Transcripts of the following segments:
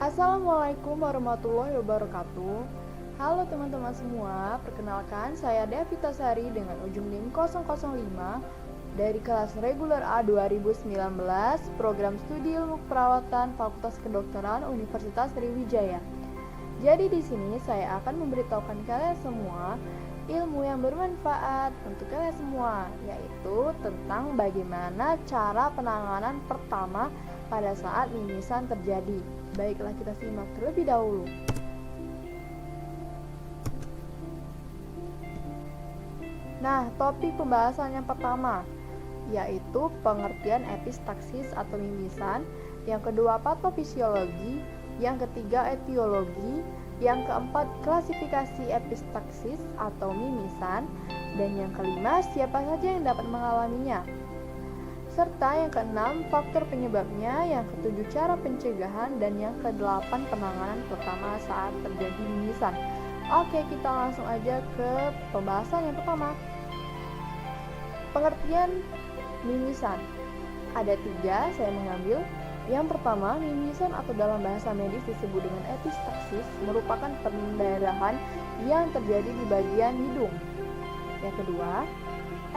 Assalamualaikum warahmatullahi wabarakatuh. Halo teman-teman semua, perkenalkan saya Devita Sari dengan ujung NIM 005 dari kelas reguler A 2019, program studi ilmu keperawatan Fakultas Kedokteran Universitas Sriwijaya. Jadi di sini saya akan memberitahukan kalian semua ilmu yang bermanfaat untuk kalian semua, yaitu tentang bagaimana cara penanganan pertama pada saat mimisan terjadi. Baiklah, kita simak terlebih dahulu. Nah, topik pembahasan yang pertama yaitu pengertian epistaksis atau mimisan, yang kedua patofisiologi, yang ketiga etiologi, yang keempat klasifikasi epistaksis atau mimisan, dan yang kelima siapa saja yang dapat mengalaminya. Serta yang keenam faktor penyebabnya, yang ketujuh cara pencegahan, dan yang kedelapan penanganan pertama saat terjadi mimisan. Oke, kita langsung aja ke pembahasan yang pertama. Pengertian mimisan ada tiga, saya mengambil. Yang pertama, mimisan atau dalam bahasa medis disebut dengan epistaksis merupakan pendarahan yang terjadi di bagian hidung. Yang kedua,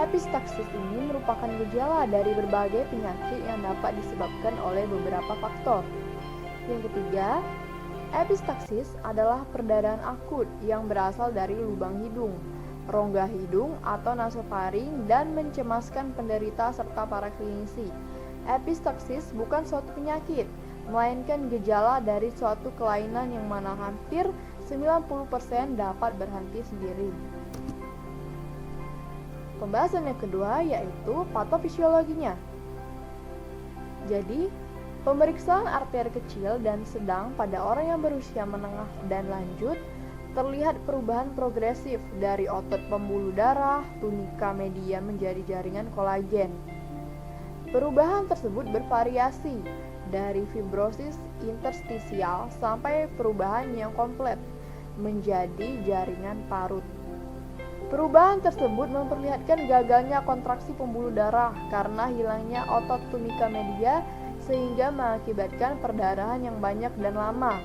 epistaksis ini merupakan gejala dari berbagai penyakit yang dapat disebabkan oleh beberapa faktor. Yang ketiga, epistaksis adalah perdarahan akut yang berasal dari lubang hidung, rongga hidung atau nasofaring dan mencemaskan penderita serta para klinisi. Epistaksis bukan suatu penyakit, melainkan gejala dari suatu kelainan yang mana hampir 90% dapat berhenti sendiri. Pembahasan yang kedua yaitu patofisiologinya. Jadi, pemeriksaan arteri kecil dan sedang pada orang yang berusia menengah dan lanjut terlihat perubahan progresif dari otot pembuluh darah, tunika media menjadi jaringan kolagen. Perubahan tersebut bervariasi dari fibrosis interstisial sampai perubahan yang komplit menjadi jaringan parut. Perubahan tersebut memperlihatkan gagalnya kontraksi pembuluh darah karena hilangnya otot tunika media sehingga mengakibatkan perdarahan yang banyak dan lama.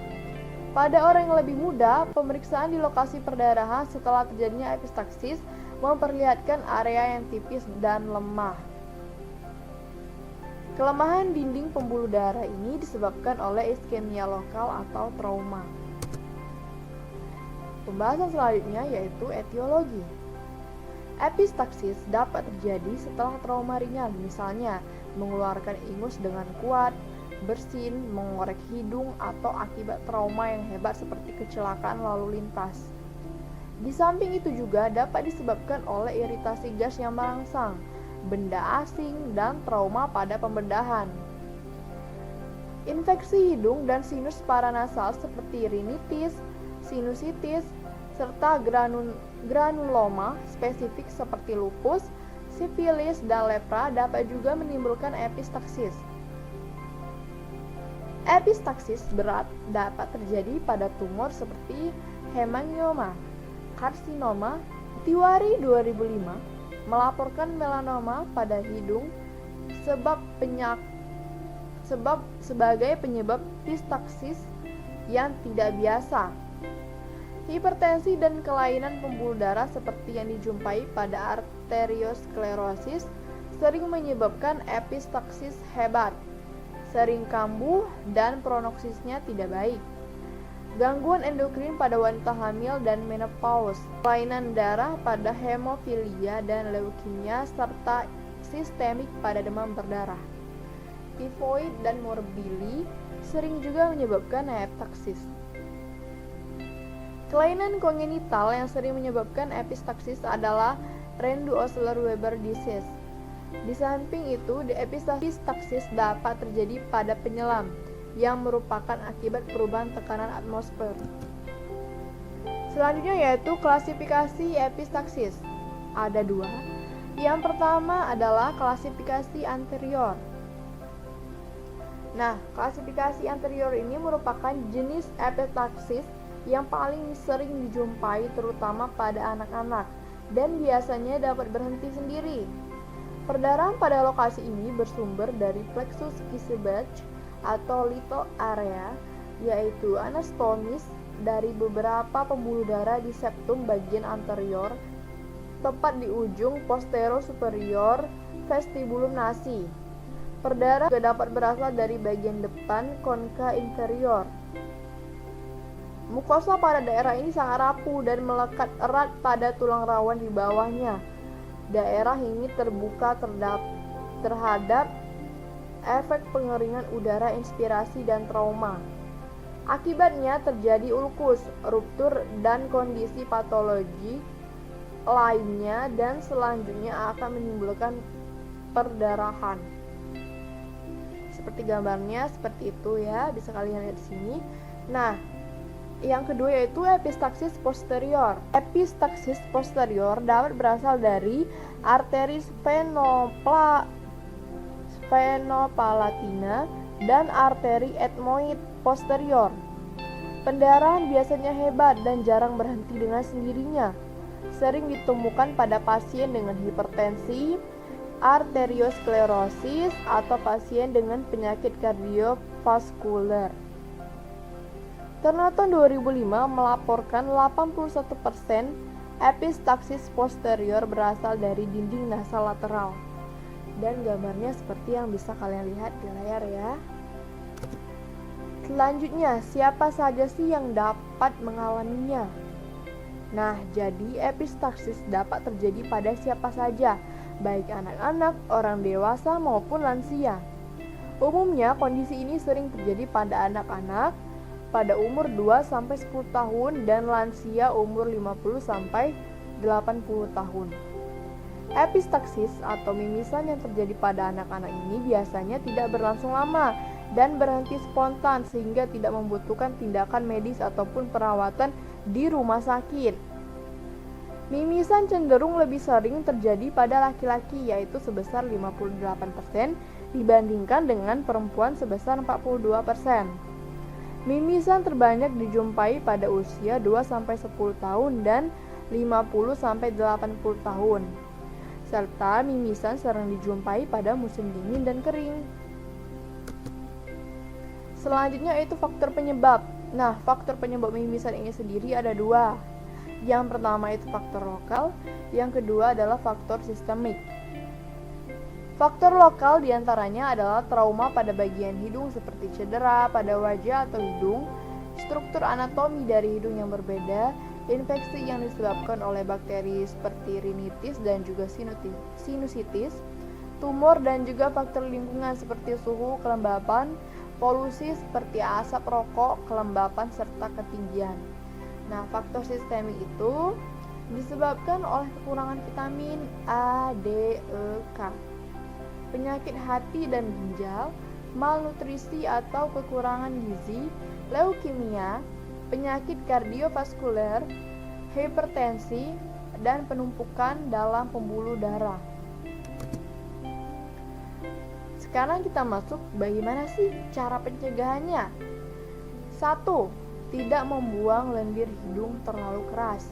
Pada orang yang lebih muda, pemeriksaan di lokasi perdarahan setelah terjadinya epistaksis memperlihatkan area yang tipis dan lemah. Kelemahan dinding pembuluh darah ini disebabkan oleh iskemia lokal atau trauma. Pembahasan selanjutnya yaitu etiologi. Epistaksis dapat terjadi setelah trauma ringan, misalnya mengeluarkan ingus dengan kuat, bersin, mengorek hidung, atau akibat trauma yang hebat seperti kecelakaan lalu lintas. Di samping itu juga dapat disebabkan oleh iritasi gas yang merangsang, benda asing, dan trauma pada pembedahan. Infeksi hidung dan sinus paranasal seperti rinitis, sinusitis, serta granuloma spesifik seperti lupus, sifilis, dan lepra dapat juga menimbulkan epistaksis. Epistaksis berat dapat terjadi pada tumor seperti hemangioma, karsinoma. Tiwari 2005 melaporkan melanoma pada hidung sebagai penyebab epistaksis yang tidak biasa. Hipertensi dan kelainan pembuluh darah seperti yang dijumpai pada arteriosklerosis sering menyebabkan epistaksis hebat, sering kambuh, dan prognosisnya tidak baik. Gangguan endokrin pada wanita hamil dan menopause, kelainan darah pada hemofilia dan leukemia, serta sistemik pada demam berdarah. Tifoid dan morbili sering juga menyebabkan epistaksis. Kelainan kongenital yang sering menyebabkan epistaksis adalah Rendu-Osler-Weber disease. Di samping itu, epistaksis dapat terjadi pada penyelam yang merupakan akibat perubahan tekanan atmosfer. Selanjutnya yaitu klasifikasi epistaksis. Ada dua. Yang pertama adalah klasifikasi anterior. Nah, klasifikasi anterior ini merupakan jenis epistaksis yang paling sering dijumpai terutama pada anak-anak dan biasanya dapat berhenti sendiri. Perdarahan pada lokasi ini bersumber dari plexus Kissebach atau little area yaitu anastomis dari beberapa pembuluh darah di septum bagian anterior, tepat di ujung posterior-superior vestibulum nasi. Perdarahan juga dapat berasal dari bagian depan konka inferior. Mukosa pada daerah ini sangat rapuh dan melekat erat pada tulang rawan di bawahnya. Daerah ini terbuka terhadap efek pengeringan udara, inspirasi, dan trauma. Akibatnya terjadi ulkus, ruptur, dan kondisi patologi lainnya, dan selanjutnya akan menimbulkan perdarahan. Seperti gambarnya seperti itu ya, bisa kalian lihat di sini. Nah, yang kedua yaitu epistaxis posterior. Epistaxis posterior dapat berasal dari arteris sphenopallatina dan arteri ethmoid posterior. Pendarahan biasanya hebat dan jarang berhenti dengan sendirinya. Sering ditemukan pada pasien dengan hipertensi, arteriosklerosis, atau pasien dengan penyakit kardiovaskuler. Ternaton 2005 melaporkan 81% epistaxis posterior berasal dari dinding nasal lateral. Dan gambarnya seperti yang bisa kalian lihat di layar ya. Selanjutnya, siapa saja sih yang dapat mengalaminya? Nah, jadi epistaxis dapat terjadi pada siapa saja, baik anak-anak, orang dewasa maupun lansia. Umumnya kondisi ini sering terjadi pada anak-anak pada umur 2-10 tahun dan lansia umur 50-80 tahun. Epistaxis atau mimisan yang terjadi pada anak-anak ini biasanya tidak berlangsung lama dan berhenti spontan sehingga tidak membutuhkan tindakan medis ataupun perawatan di rumah sakit. Mimisan cenderung lebih sering terjadi pada laki-laki, yaitu sebesar 58% dibandingkan dengan perempuan sebesar 42%. Mimisan terbanyak dijumpai pada usia 2-10 tahun dan 50-80 tahun. Serta mimisan sering dijumpai pada musim dingin dan kering. Selanjutnya yaitu faktor penyebab. Nah, faktor penyebab mimisan ini sendiri ada dua. Yang pertama itu faktor lokal, yang kedua adalah faktor sistemik. Faktor lokal diantaranya adalah trauma pada bagian hidung seperti cedera pada wajah atau hidung, struktur anatomi dari hidung yang berbeda, infeksi yang disebabkan oleh bakteri seperti rinitis dan juga sinusitis, tumor, dan juga faktor lingkungan seperti suhu, kelembapan, polusi seperti asap rokok, kelembapan, serta ketinggian. Nah, faktor sistemik itu disebabkan oleh kekurangan vitamin A, D, E, K, penyakit hati dan ginjal, malnutrisi atau kekurangan gizi, leukemia, penyakit kardiovaskuler, hipertensi, dan penumpukan dalam pembuluh darah. Sekarang kita masuk bagaimana sih cara pencegahannya. 1. Tidak membuang lendir hidung terlalu keras.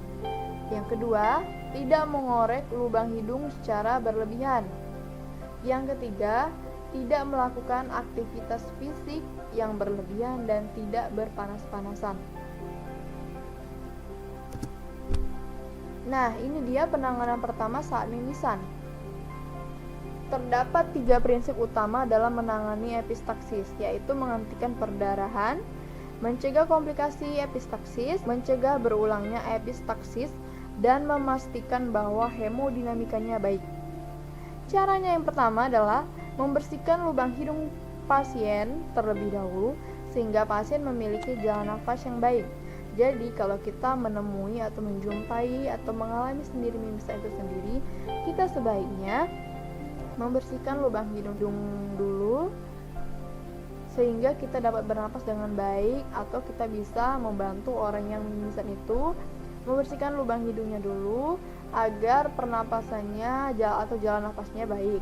Yang kedua, tidak mengorek lubang hidung secara berlebihan. Yang ketiga, tidak melakukan aktivitas fisik yang berlebihan dan tidak berpanas-panasan. Nah, ini dia penanganan pertama saat mimisan. Terdapat 3 prinsip utama dalam menangani epistaxis, yaitu menghentikan perdarahan, mencegah komplikasi epistaxis, mencegah berulangnya epistaxis, dan memastikan bahwa hemodinamikanya baik. Caranya yang pertama adalah membersihkan lubang hidung pasien terlebih dahulu sehingga pasien memiliki jalan nafas yang baik. Jadi kalau kita menemui atau menjumpai atau mengalami sendiri mimisan itu sendiri, kita sebaiknya membersihkan lubang hidung dulu sehingga kita dapat bernapas dengan baik, atau kita bisa membantu orang yang mimisan itu membersihkan lubang hidungnya dulu agar pernapasannya atau jalan nafasnya baik.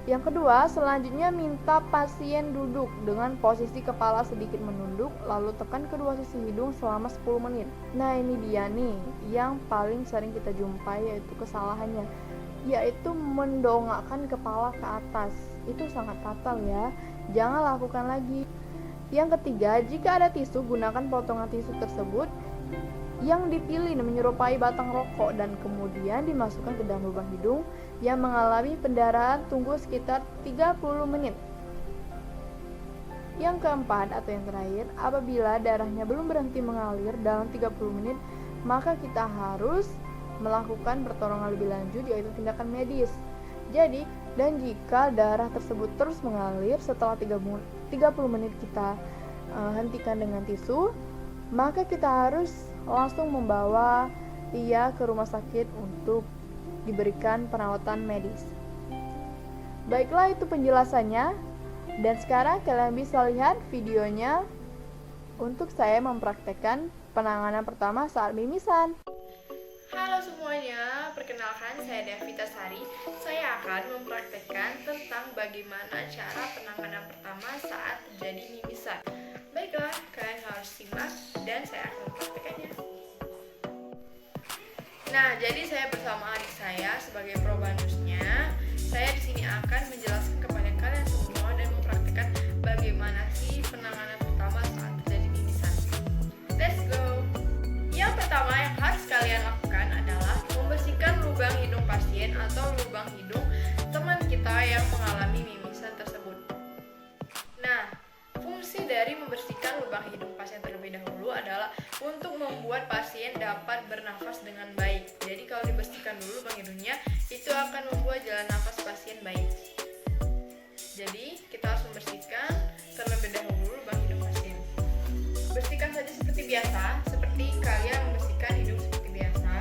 Yang kedua, selanjutnya minta pasien duduk dengan posisi kepala sedikit menunduk, lalu tekan kedua sisi hidung selama 10 menit. Nah, ini dia nih yang paling sering kita jumpai, yaitu kesalahannya, yaitu mendongakkan kepala ke atas. Itu sangat fatal ya, jangan lakukan lagi. Yang ketiga, jika ada tisu, gunakan potongan tisu tersebut yang dipilih menyerupai batang rokok dan kemudian dimasukkan ke dalam lubang hidung yang mengalami pendarahan. Tunggu sekitar 30 menit. Yang keempat atau yang terakhir, apabila darahnya belum berhenti mengalir dalam 30 menit, maka kita harus melakukan pertolongan lebih lanjut, yaitu tindakan medis. Jadi, dan jika darah tersebut terus mengalir setelah 30 menit kita hentikan dengan tisu, maka kita harus langsung membawa ia ke rumah sakit untuk diberikan perawatan medis. Baiklah, itu penjelasannya. Dan sekarang kalian bisa lihat videonya untuk saya mempraktekkan penanganan pertama saat mimisan. Halo semuanya, perkenalkan saya Davita Sari. Saya akan mempraktekkan tentang bagaimana cara penanganan pertama saat terjadi mimisan. Baiklah, kalian harus simak dan saya akan mempraktekannya. Nah, jadi saya bersama adik saya sebagai probandusnya. Saya di sini akan menjelaskan kepada kalian semua dan mempraktekkan bagaimana sih penanganan pertama saat terjadi mimisan. Let's go. Yang pertama yang harus kalian lakukan adalah membersihkan lubang hidung pasien atau lubang hidung teman kita yang mengalami mimisan tersebut. Nah, fungsi dari membersihkan lubang hidung pasien terlebih dahulu adalah untuk membuat pasien dapat bernafas dengan baik. Jadi kalau dibersihkan dulu lubang hidungnya, itu akan membuat jalan nafas pasien baik. Jadi kita harus membersihkan terlebih dahulu lubang hidung pasien. Bersihkan saja seperti biasa, seperti kalian membersihkan hidung seperti biasa.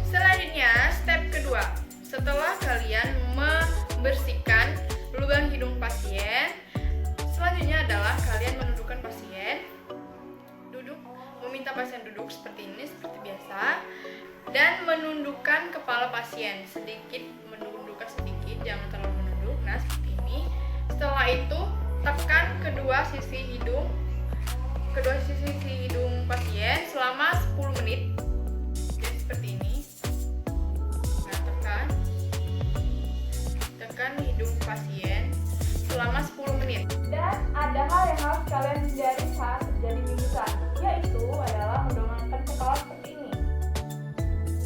Selanjutnya, step kedua. Setelah kalian membersihkan lubang hidung pasien, selanjutnya adalah kalian menundukkan pasien. Meminta pasien duduk seperti ini, seperti biasa. Dan menundukkan kepala pasien sedikit, menundukkan sedikit, jangan terlalu menunduk. Nah, seperti ini. Setelah itu, tekan kedua sisi hidung pasien selama 10 menit. Jadi seperti ini. Nah, tekan hidung pasien selama 10 menit. Dan ada hal yang harus kalian hindari saat terjadi mimisan, yaitu adalah mendongakkan kepala seperti ini.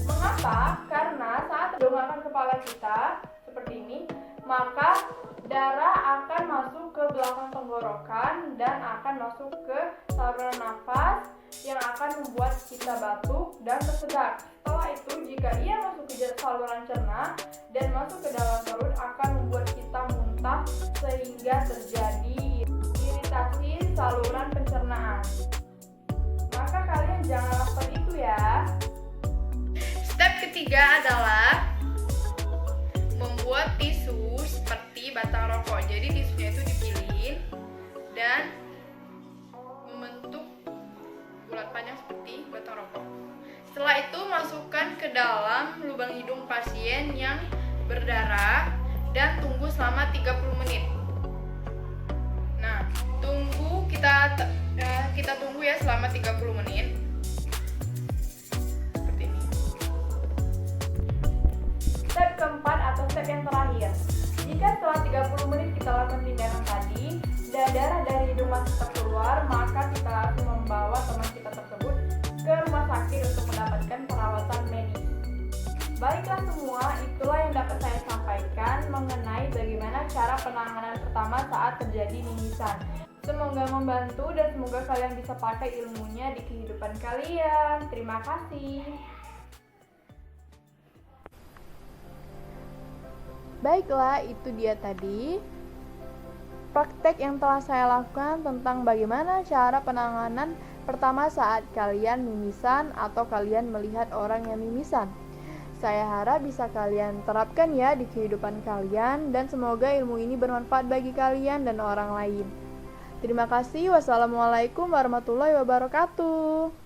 Mengapa? Karena saat mendongakkan kepala kita seperti ini, maka darah akan masuk ke belakang tenggorokan dan akan masuk ke saluran nafas yang akan membuat kita batuk dan tersedak. Setelah itu, jika ia masuk ke saluran cerna dan masuk ke dalam perut, akan membuat kita muntah sehingga terjadi iritasi saluran pencernaan. Maka kalian jangan lakukan itu ya. Step ketiga adalah membuat tisu seperti batang rokok. Jadi tisunya itu dipilih dan membentuk bulat panjang seperti batang rokok. Setelah itu masukkan ke dalam lubang hidung pasien yang berdarah dan tunggu selama 30 menit. Nah, kita tunggu ya selama 30 menit. Seperti ini. Step keempat atau step yang terakhir. Jika setelah 30 menit kita lakukan tindakan tadi dan darah dari hidung masih terkeluar, maka kita langsung membawa teman kita tersebut ke rumah sakit untuk mendapatkan perawatan medis. Baiklah semua, itulah yang dapat saya sampaikan mengenai bagaimana cara penanganan pertama saat terjadi mimisan. Semoga membantu dan semoga kalian bisa pakai ilmunya di kehidupan kalian. Terima kasih. Baiklah, itu dia tadi praktek yang telah saya lakukan tentang bagaimana cara penanganan pertama saat kalian mimisan atau kalian melihat orang yang mimisan. Saya harap bisa kalian terapkan ya di kehidupan kalian dan semoga ilmu ini bermanfaat bagi kalian dan orang lain. Terima kasih. Wassalamualaikum warahmatullahi wabarakatuh.